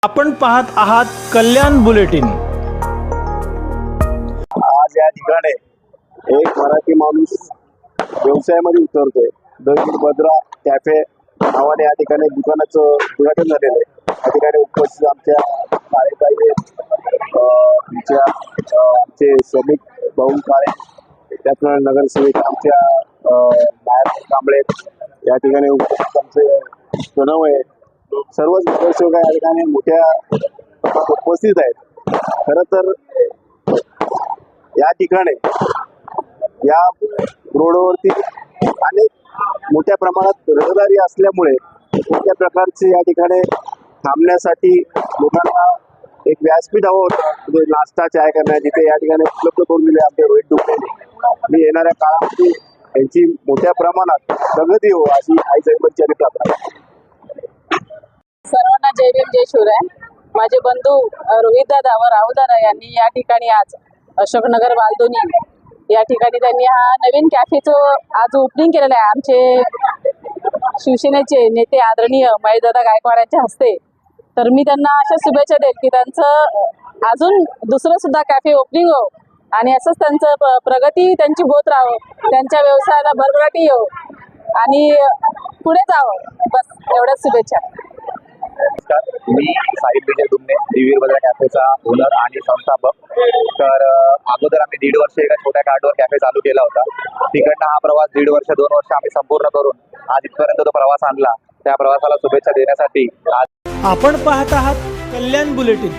आपण पाहत आहात कल्याण बुलेटिन। आज या ठिकाणी एक मराठी माणूस व्यवसायामध्ये उतरतोय। द भद्रा कॅफे नावाने या ठिकाणी दुकानाचं उद्घाटन झालेलं आहे। या ठिकाणी उपस्थित आमच्या कार्यकारी आमचे श्रमिक भाऊ काळे, त्यातून नगरसेवक आमच्या नायक कांबळे, या ठिकाणी उपस्थित आमचे प्रणव आहे, सर्वच नगरसेवक या ठिकाणी मोठ्या उपस्थित आहेत। खरं तर या ठिकाणी या रोडवरती अनेक मोठ्या प्रमाणात रहदारी असल्यामुळे कोणत्या प्रकारचे या ठिकाणी थांबण्यासाठी लोकांना एक व्यासपीठ हवं होतं, म्हणजे नाश्ता चाय करण्यासाठी तिथे या ठिकाणी उपलब्ध करून दिले आमचे रोहित डुकलेने। आणि येणाऱ्या काळामध्ये यांची मोठ्या प्रमाणात प्रगती हो अशी आई जयवंतची प्रार्थना। सर्वांना जय भीम जय शिवराय। माझे बंधू रोहितदादा व राहुलदादा यांनी या ठिकाणी आज अशोकनगर बालदोनी या ठिकाणी त्यांनी हा नवीन कॅफेचं आज ओपनिंग केलेलं आहे। आमचे शिवसेनेचे नेते आदरणीय महेशदादा गायकवाड यांच्या हस्ते। तर मी त्यांना अशा शुभेच्छा देईल की त्यांचं अजून दुसरं सुद्धा कॅफे ओपनिंग हो आणि असंच त्यांचं प्रगती त्यांची होत राहो, त्यांच्या व्यवसायाला भरभराटी येऊ आणि पुढे जावं, बस एवढ्याच शुभेच्छा। मी साहिल विजय दुमने, दिवीर भद्रा कॅफेचा ओनर आणि संस्थापक। तर अगोदर आम्ही 1.5 वर्ष एका छोट्या कार्डवर कॅफे चालू केला होता। तिकडनं हा प्रवास 1.5 वर्ष 2 वर्ष आम्ही संपूर्ण करून आज इथपर्यंत तो प्रवास आणला। त्या प्रवासाला शुभेच्छा देण्यासाठी आज आपण पाहत आहात कल्याण बुलेटिन।